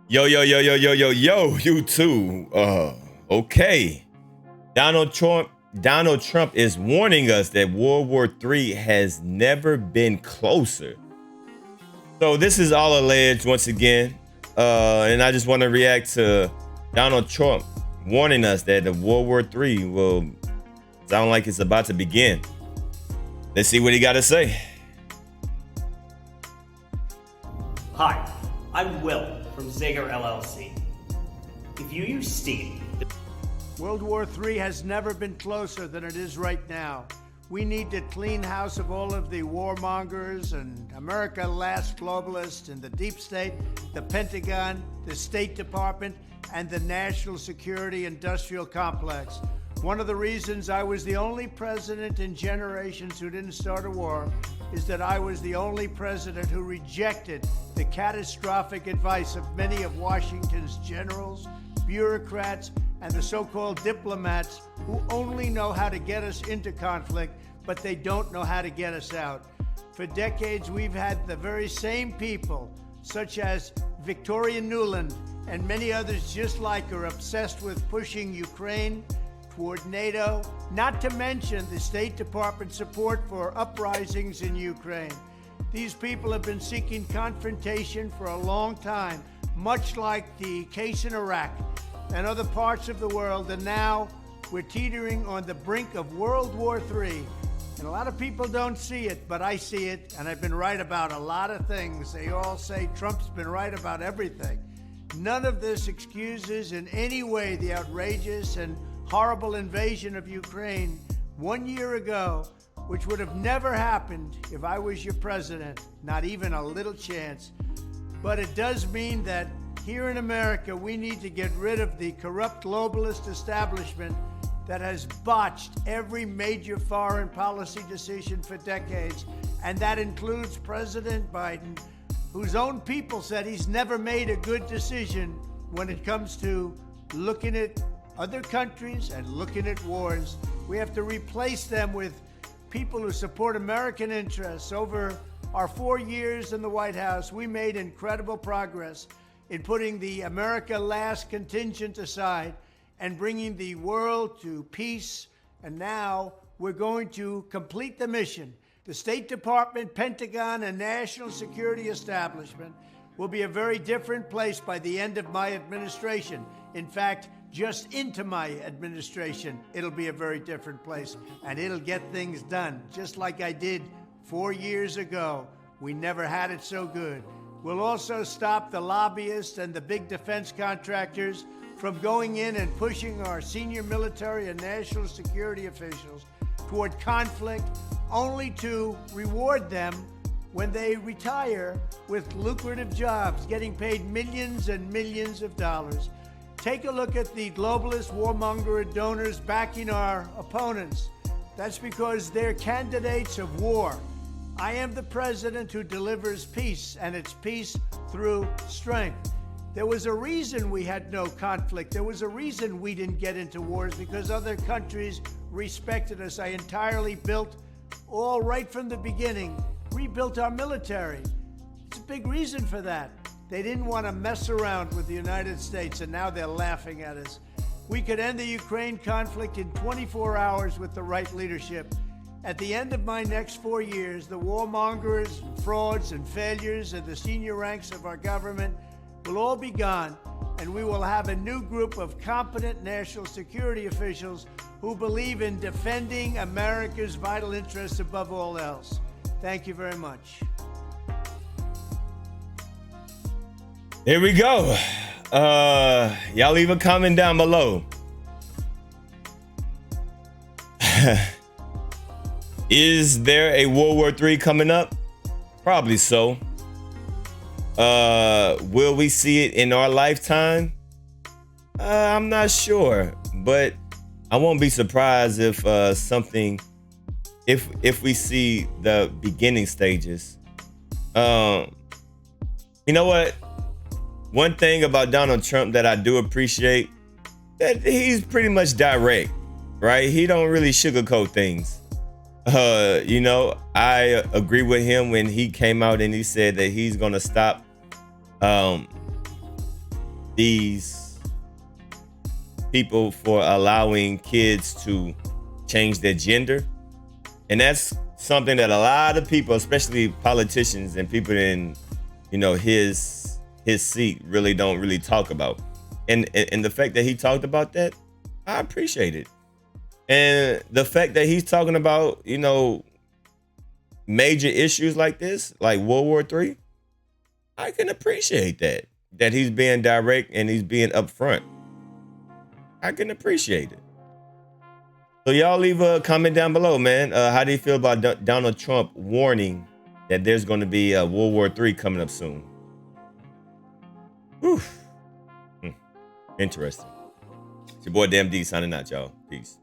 Yo, you too. Okay. Donald Trump is warning us that World War III has never been closer. So this is all alleged once again. And I just want to react to Donald Trump warning us that the World War III will sound like it's about to begin. Let's see what he got to say. Hi, I'm Will from Zager LLC. If you use Steam, World War III has never been closer than it is right now. We need to clean house of all of the warmongers and America Last globalists and the deep state, the Pentagon, the State Department, and the national security industrial complex. One of the reasons I was the only president in generations who didn't start a war is that I was the only president who rejected the catastrophic advice of many of Washington's generals, bureaucrats, and the so-called diplomats who only know how to get us into conflict, but they don't know how to get us out. For decades, we've had the very same people, such as Victoria Nuland and many others just like her, obsessed with pushing Ukraine toward NATO, not to mention the State Department support for uprisings in Ukraine. These people have been seeking confrontation for a long time, much like the case in Iraq and other parts of the world, and now we're teetering on the brink of World War III. And a lot of people don't see it, but I see it, and I've been right about a lot of things. They all say Trump's been right about everything. None of this excuses in any way the outrageous and horrible invasion of Ukraine 1 year ago, which would have never happened if I was your president, not even a little chance. But it does mean that here in America, we need to get rid of the corrupt globalist establishment that has botched every major foreign policy decision for decades. And that includes President Biden, whose own people said he's never made a good decision when it comes to looking at other countries and looking at wars. We have to replace them with people who support American interests. Over our 4 years in the White House, we made incredible progress in putting the America Last contingent aside and bringing the world to peace. And now we're going to complete the mission. The State Department, Pentagon, and national security establishment will be a very different place by the end of my administration. In fact, just into my administration, it'll be a very different place, and it'll get things done, just like I did 4 years ago. We never had it so good. We'll also stop the lobbyists and the big defense contractors from going in and pushing our senior military and national security officials toward conflict, only to reward them when they retire with lucrative jobs, getting paid millions and millions of dollars. Take a look at the globalist warmonger donors backing our opponents. That's because they're candidates of war. I am the president who delivers peace, and it's peace through strength. There was a reason we had no conflict. There was a reason we didn't get into wars, because other countries respected us. I entirely built, all right from the beginning, rebuilt our military. It's a big reason for that. They didn't want to mess around with the United States, and now they're laughing at us. We could end the Ukraine conflict in 24 hours with the right leadership. At the end of my next 4 years, the warmongers, frauds, and failures in the senior ranks of our government will all be gone, and we will have a new group of competent national security officials who believe in defending America's vital interests above all else. Thank you very much. Here we go. Y'all leave a comment down below. Is there a World War III coming up? Probably so. Will we see it in our lifetime? I'm not sure, but I won't be surprised if if we see the beginning stages. You know what? One thing about Donald Trump that I do appreciate, that he's pretty much direct, right? He don't really sugarcoat things. You know, I agree with him when he came out and he said that he's gonna stop these people for allowing kids to change their gender. And that's something that a lot of people, especially politicians and people in, his seat, really don't really talk about. And the fact that he talked about that, I appreciate it. And the fact that he's talking about, major issues like this, like World War III, I can appreciate that he's being direct and he's being upfront. I can appreciate it. So y'all leave a comment down below, man. How do you feel about Donald Trump warning that there's going to be a World War III coming up soon? Whew. Interesting. It's your boy Damn D signing out, y'all. Peace.